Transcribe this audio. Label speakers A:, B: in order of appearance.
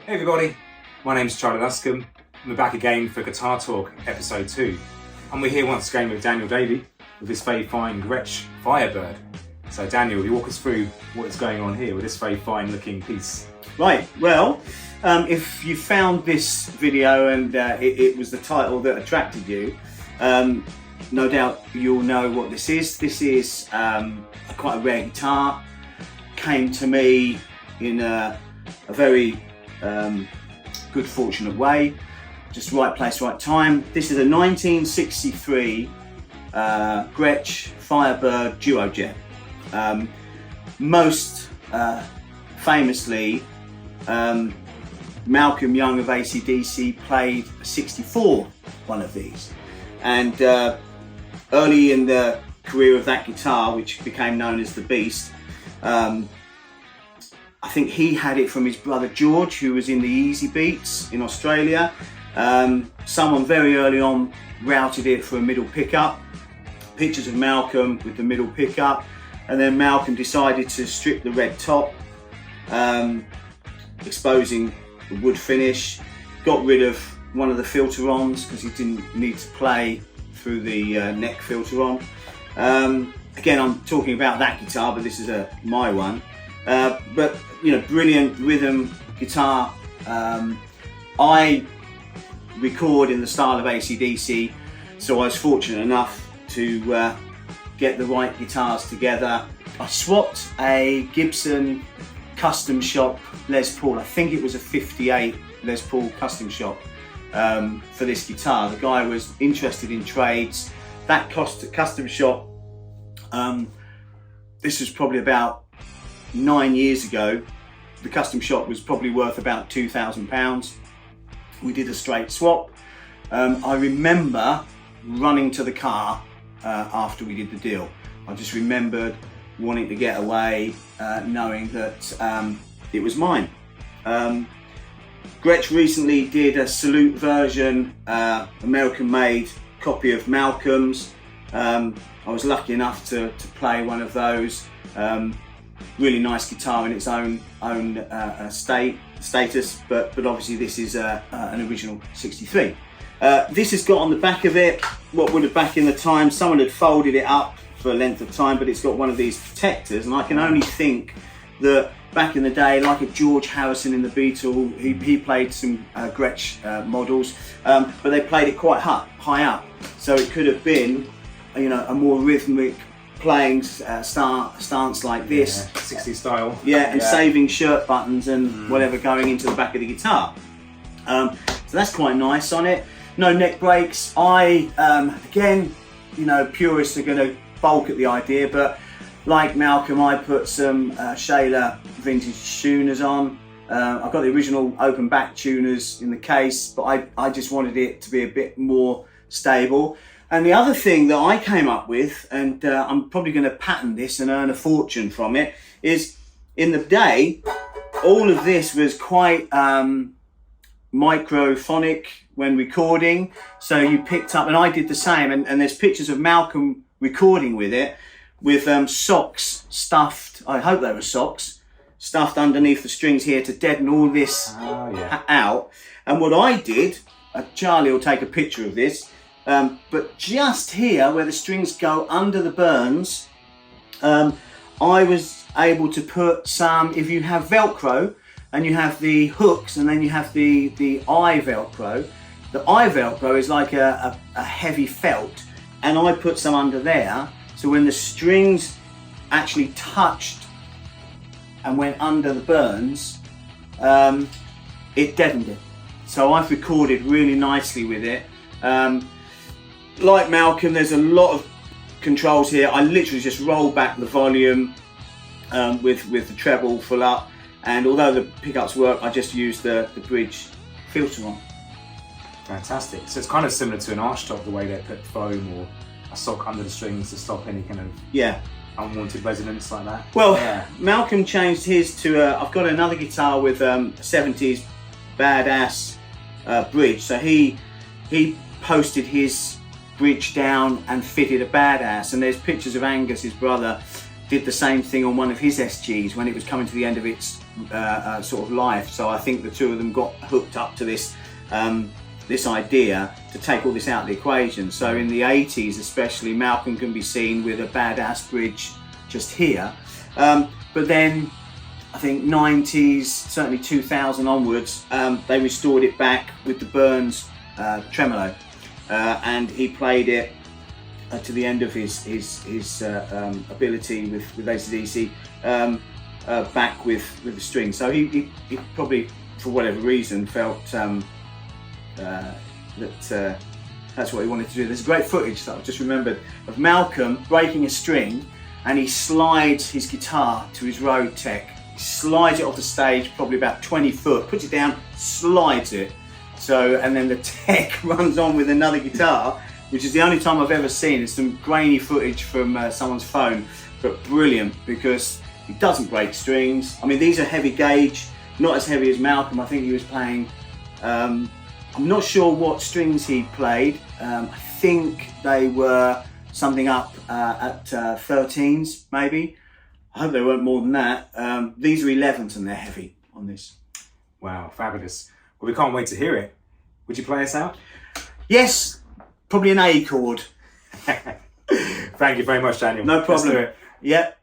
A: Hey everybody, my name's Charlie Luscombe. We're back again for Guitar Talk episode 2. And we're here once again with Daniel Davie with this very fine Gretsch Firebird. So Daniel, you walk us through what is going on here with this very fine looking piece.
B: Right, well, if you found this video and it was the title that attracted you, no doubt you'll know what this is. This is quite a rare guitar. Came to me in a very good, fortunate way. Just right place, right time. This is a 1963 Gretsch Firebird Duo Jet. Most famously, Malcolm Young of AC/DC played a 64 one of these. And early in the career of that guitar, which became known as the Beast, I think he had it from his brother George, who was in the Easy Beats in Australia. Someone very early on routed it for a middle pickup. Pictures of Malcolm with the middle pickup, and then Malcolm decided to strip the red top, exposing the wood finish. Got rid of one of the filter-ons because he didn't need to play through the neck filter-on. Again, I'm talking about that guitar, but this is my one. But you know, brilliant rhythm guitar. I record in the style of AC/DC, so I was fortunate enough to get the right guitars together. I swapped a Gibson custom shop Les Paul. I think it was a 58 Les Paul custom shop for this guitar. The guy was interested in trades. That custom shop, this was probably about 9 years ago. The custom shop was probably worth about £2,000. We did a straight swap. I remember running to the car after we did the deal. I just remembered wanting to get away, knowing that it was mine. Gretsch recently did a Salute version, American-made copy of Malcolm's. I was lucky enough to play one of those. Really nice guitar in its own status, but obviously this is an original 63. This has got on the back of it what would have back in the time, someone had folded it up for a length of time, but it's got one of these protectors, and I can only think that back in the day, like a George Harrison in the Beatles, he played some Gretsch models, but they played it quite high up, so it could have been, you know, a more rhythmic playing stance like this,
A: 60s style.
B: Yeah, and saving shirt buttons and whatever going into the back of the guitar. So that's quite nice on it. No neck breaks. I again, you know, purists are going to balk at the idea, but like Malcolm, I put some Shayla vintage tuners on. I've got the original open back tuners in the case, but I just wanted it to be a bit more stable. And the other thing that I came up with, and I'm probably going to patent this and earn a fortune from it, is in the day, all of this was quite microphonic when recording. So you picked up, and I did the same, and there's pictures of Malcolm recording with it, with socks stuffed, I hope they were socks, stuffed underneath the strings here to deaden all this out. And what I did, Charlie will take a picture of this, but just here where the strings go under the burns, I was able to put some, if you have Velcro and you have the hooks and then you have the eye Velcro, the eye Velcro is like a heavy felt, and I put some under there, so when the strings actually touched and went under the burns, it deadened it. So I've recorded really nicely with it. Like Malcolm, there's a lot of controls here. I literally just roll back the volume with the treble full up, and although the pickups work, I just use the bridge filter on.
A: Fantastic. So it's kind of similar to an arch top, the way they put foam or a sock under the strings to stop any kind of unwanted resonance like that.
B: Well, Malcolm changed his to I've got another guitar with a 70s badass bridge, so he posted his bridge down and fitted a badass, and there's pictures of Angus, his brother, did the same thing on one of his SGs when it was coming to the end of its sort of life. So I think the two of them got hooked up to this this idea to take all this out of the equation. So in the 80s especially, Malcolm can be seen with a badass bridge just here. But then I think 90s, certainly 2000 onwards, they restored it back with the Burns tremolo, and he played it to the end of his ability with AC/DC, back with the string. So he probably, for whatever reason, felt that that's what he wanted to do. There's great footage that I've just remembered of Malcolm breaking a string, and he slides his guitar to his Road Tech. He slides it off the stage, probably about 20 foot, puts it down, slides it. So, and then the tech runs on with another guitar, which is the only time I've ever seen. It's some grainy footage from someone's phone, but brilliant because he doesn't break strings. I mean, these are heavy gauge, not as heavy as Malcolm. I think he was playing, I'm not sure what strings he played. I think they were something up at 13s, maybe. I hope they weren't more than that. These are 11s and they're heavy on this.
A: Wow, fabulous. Well, we can't wait to hear it. Would you play us out?
B: Yes, probably an A chord.
A: Thank you very much, Daniel.
B: No problem.
A: Let's do it.
B: Yep.